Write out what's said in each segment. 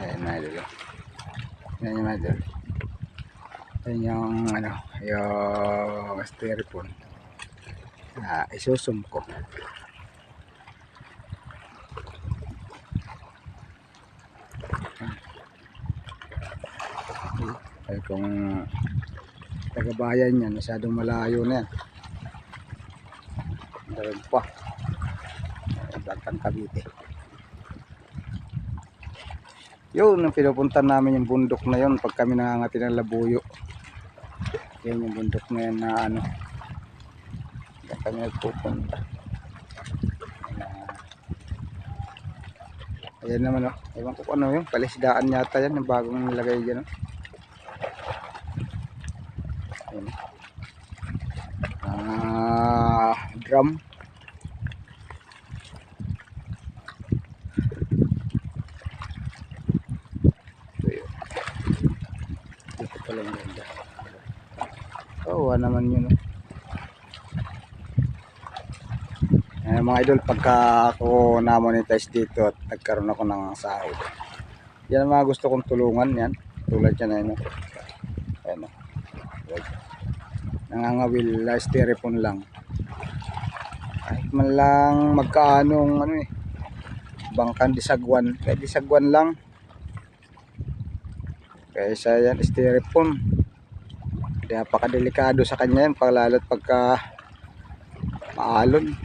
Ayan mga idol. Ayan yung mga idol. Ayan yung ano, yung styrofoam. Isusum ko. Ay kung taga-bayan yan, masyadong malayo na yan. Dalag pa. Batang Cavite. Yun, ang pinupuntan namin yung bundok na yun pag kami nangangati ng labuyo. Yan yung bundok na yan na ano. Diyan kami nagpupunta. Ayan naman o. Ewan ko ano yung palisdaan yata yan. Yung bagong nilagay dyan o. Drum. Ito pala yung ganda. Oo, naman yun o. Mga idol, pagka ako na-monetize dito at nagkaroon ako ng sahod, yan ang mga gusto kong tulungan yan. Tulad yan ayun o. Ayan o. Nangangawil, styrofoam lang. Kahit man lang magkaanong ano eh, bangkan disagwan, kahit disagwan lang. Kaysa yan styrofoam, kaya napakadelikado sa kanya yan, lalo't pagka maalon.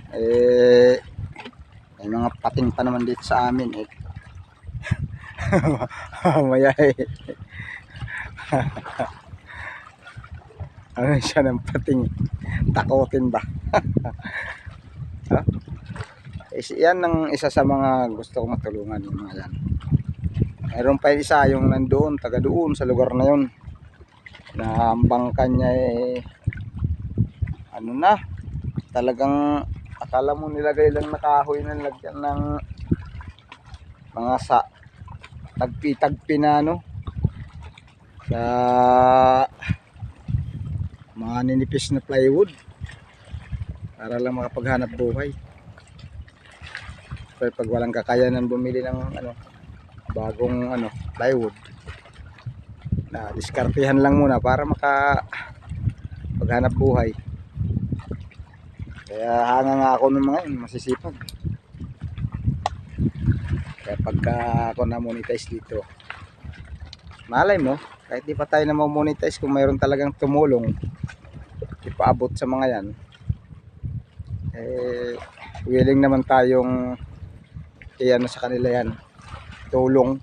May mga pating pa naman dito sa amin eh. Mamaya eh. Ano siya ng pating, takotin ba? Huh? Yan ang isa sa mga gusto ko matulungan, yung mga yan. Mayroon pa isa yung nandoon, taga doon sa lugar na yun, na ang bangkan niya eh ano na, talagang akala mo nilagay lang na kahoy na nilagyan ng mga tagpi-tagpi na ano, sa mga ninipis na plywood para lang makapaghanap buhay. Pero pag walang kakayanan bumili ng ano, bagong ano, plywood, na diskartehan lang muna para makapaghanap buhay. Kaya hanga nga ako ng mga yun, masisipag. Kaya pagka ako na-monetize dito, malay mo, kahit di pa tayo na ma-monetize, kung mayroon talagang tumulong, ipaabot sa mga yan, eh, willing naman tayong iano sa kanila yan, tulong.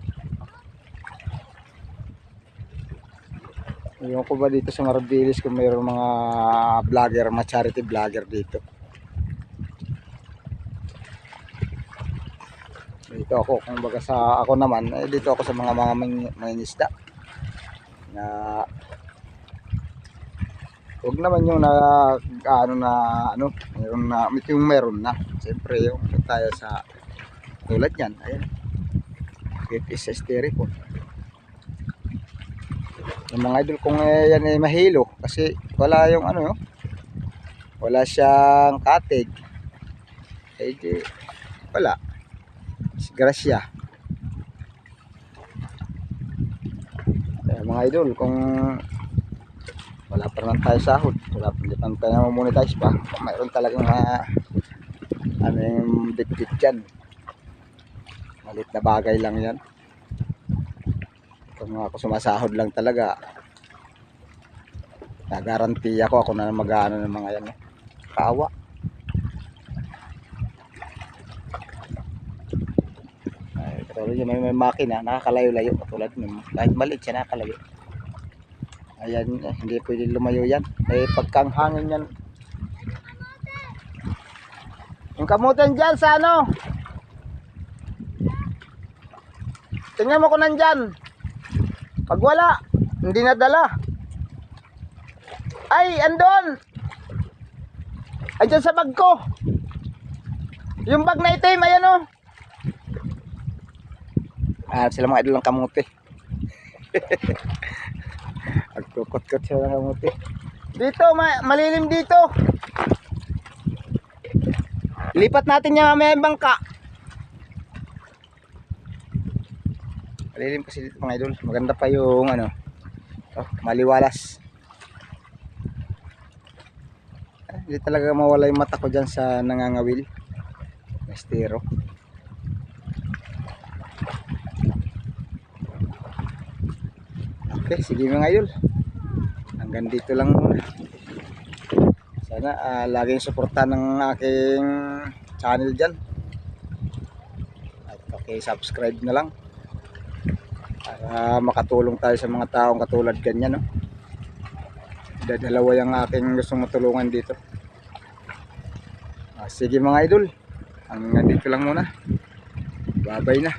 Yung ko ba dito sa Marabilis kung mayroon mga vlogger, mga charity vlogger dito. Dito ako, kung baga sa ako naman, dito ako sa mga mangingisda na huwag naman yung meron na. Siyempre yung tayo sa tulad yan, ayan, is styrofoam. Yung mga idol kung yan ay mahilo kasi wala yung ano, wala siyang katig, eh di wala, grasya. Mga idol, kung wala pa naman tayo sahod, hindi pa tayo monetize pa, mayroon talagang ano yung dip-dip dyan, malit na bagay lang yan. Kung ako sumasahod lang talaga, nagaranti ako na mag-ano ng mga yan, kawa. Katulad yun, may makina, nakakalayo-layo, katulad nun, kahit maliit siya nakakalayo. Ayan, hindi pwede lumayo yan. Pagkang hangin yan. Yung kamutin dyan sa ano, tingnan mo kung nandyan. Pag wala, hindi nadala. Ay, andon. Andyan sa bag ko. Yung bag na itim, ayan o. Sila mga idol ng kamuti. Agkukot-kot sila ng kamuti. Dito, malilim dito. Lipat natin yung mamaya yung bangka. Malilim kasi dito mga idol. Maganda pa yung ano, oh, maliwalas. Hindi talaga mawala yung mata ko dyan sa nangangawil. Estero. Okay, sige mga idol. Hanggang dito lang muna. Sana laging suportahan ng aking channel dyan. At subscribe na lang. Para makatulong tayo sa mga taong katulad ganyan, no? Dalawa yung aking gustong matulungan dito. Sige mga idol. Hanggang dito lang muna. Bye bye na.